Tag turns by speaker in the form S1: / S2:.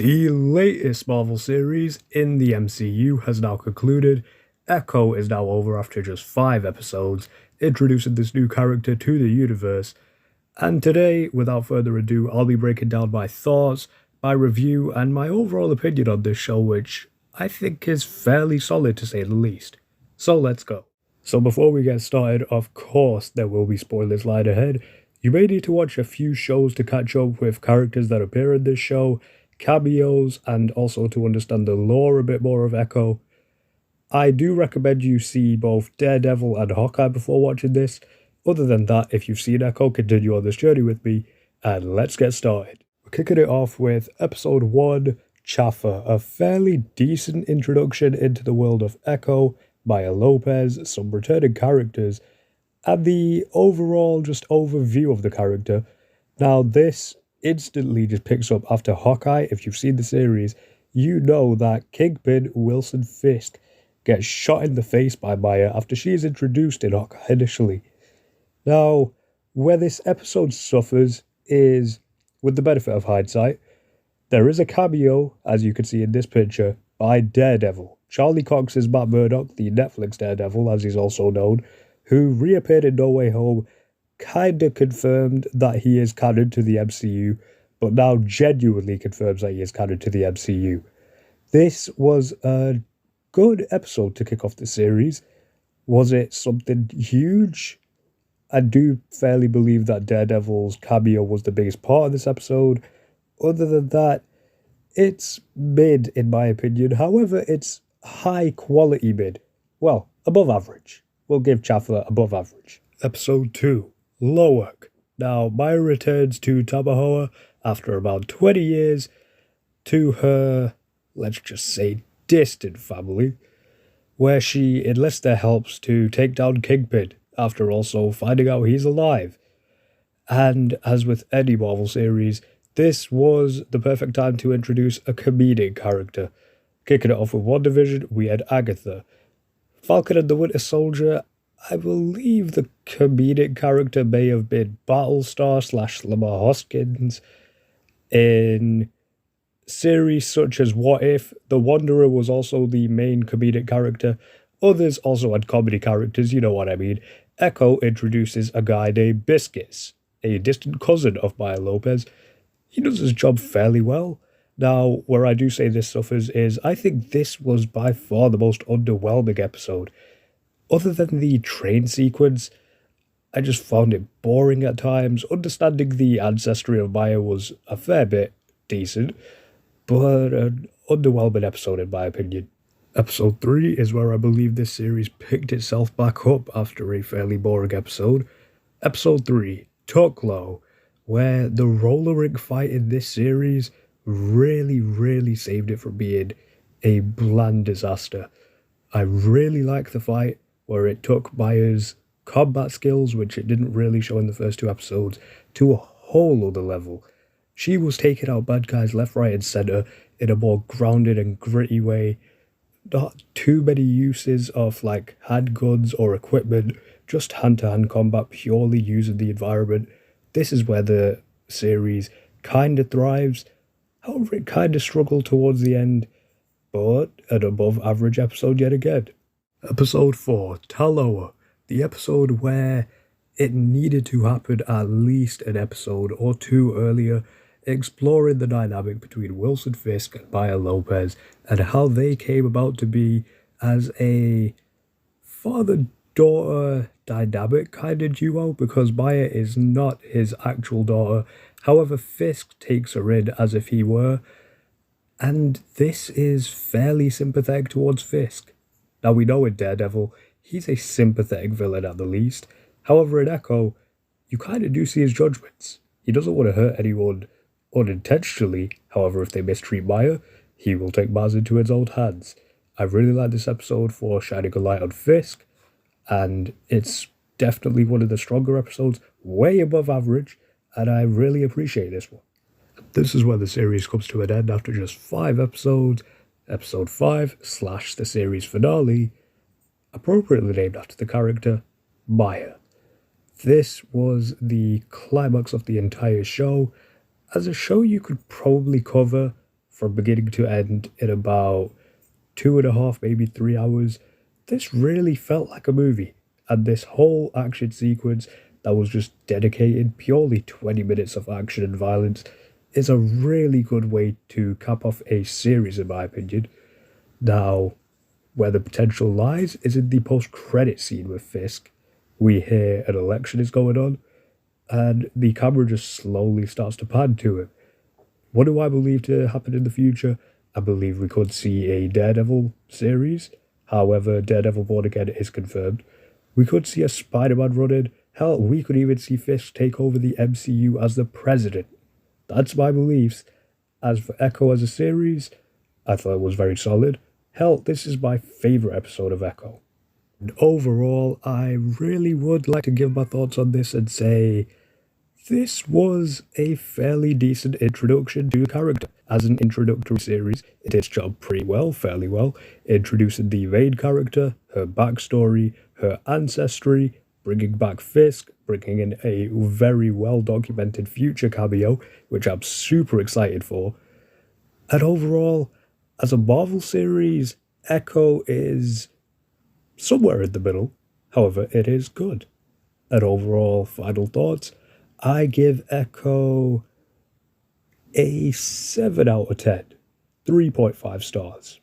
S1: The latest Marvel series in the MCU has now concluded. Echo is now over after just 5 episodes, introducing this new character to the universe. And today, without further ado, I'll be breaking down my thoughts, my review, and my overall opinion on this show, which I think is fairly solid to say the least. So let's go. So before we get started, of course there will be spoilers lying ahead. You may need to watch a few shows to catch up with characters that appear in this show, cameos, and also to understand the lore a bit more of Echo. I do recommend you see both Daredevil and Hawkeye before watching this. Other than that, if you've seen Echo, continue on this journey with me, and let's get started. We're kicking it off with episode 1, Chaffer, a fairly decent introduction into the world of Echo, Maya Lopez, some returning characters, and the overall just overview of the character. Now this instantly just picks up after Hawkeye. If you've seen the series, you know that Kingpin Wilson Fisk gets shot in the face by Maya after she is introduced in Hawkeye initially. Now, where this episode suffers is, with the benefit of hindsight, there is a cameo, as you can see in this picture, by Daredevil. Charlie Cox is Matt Murdock, the Netflix Daredevil, as he's also known, who reappeared in No Way Home, kinda confirmed that he is canon to the MCU, but now genuinely confirms that he is canon to the MCU. This was a good episode to kick off the series. Was it something huge? I do fairly believe that Daredevil's cameo was the biggest part of this episode. Other than that, it's mid in my opinion. However, it's high quality mid. Well, above average. We'll give Chaffer above average. Episode 2, Lowak. Now, Maya returns to Tamahoa after about 20 years to her, let's just say, distant family, where she enlists their helps to take down Kingpin, after also finding out he's alive. And as with any Marvel series, this was the perfect time to introduce a comedic character. Kicking it off with WandaVision, we had Agatha. Falcon and the Winter Soldier, I believe the comedic character may have been Battlestar / Lamar Hoskins. In series such as What If, the Wanderer was also the main comedic character. Others also had comedy characters, you know what I mean. Echo introduces a guy named Biscuits, a distant cousin of Maya Lopez. He does his job fairly well. Now, where I do say this suffers is I think this was by far the most underwhelming episode. Other than the train sequence, I just found it boring at times. Understanding the ancestry of Maya was a fair bit decent, but an underwhelming episode in my opinion. Episode 3 is where I believe this series picked itself back up after a fairly boring episode. Episode 3, Tuklo, where the roller rink fight in this series really saved it from being a bland disaster. I really like the fight where it took Maya's combat skills, which it didn't really show in the first 2 episodes, to a whole other level. She was taking out bad guys left, right, and centre in a more grounded and gritty way. Not too many uses of like handguns or equipment, just hand-to-hand combat purely using the environment. This is where the series kinda thrives. However, it kinda struggled towards the end, but an above average episode yet again. Episode 4, Taloa, the episode where it needed to happen at least an episode or 2 earlier, exploring the dynamic between Wilson Fisk and Maya Lopez and how they came about to be as a father-daughter dynamic kind of duo, because Maya is not his actual daughter. However, Fisk takes her in as if he were, and this is fairly sympathetic towards Fisk. Now we know in Daredevil, he's a sympathetic villain at the least. However, in Echo, you kind of do see his judgments. He doesn't want to hurt anyone unintentionally. However, if they mistreat Maya, he will take matters into his own hands. I really like this episode for shining a light on Fisk, and it's definitely one of the stronger episodes, way above average, and I really appreciate this one. This is where the series comes to an end after just 5 episodes. Episode 5 / the series finale, appropriately named after the character, Maya. This was the climax of the entire show. As a show you could probably cover from beginning to end in about 2.5, maybe 3 hours. This really felt like a movie, and this whole action sequence that was just dedicated purely 20 minutes of action and violence is a really good way to cap off a series, in my opinion. Now, where the potential lies is in the post-credit scene with Fisk. We hear an election is going on, and the camera just slowly starts to pan to him. What do I believe to happen in the future? I believe we could see a Daredevil series. However, Daredevil Born Again is confirmed. We could see a Spider-Man run in. Hell, we could even see Fisk take over the MCU as the president. That's my beliefs. As for Echo as a series, I thought it was very solid. Hell, this is my favourite episode of Echo. And overall, I really would like to give my thoughts on this and say this was a fairly decent introduction to the character. As an introductory series, it did its job pretty well, fairly well, introducing the main character, her backstory, her ancestry, bringing back Fisk, bringing in a very well-documented future cameo, which I'm super excited for. And overall, as a Marvel series, Echo is somewhere in the middle. However, it is good. And overall, final thoughts, I give Echo a 7 out of 10, 3.5 stars.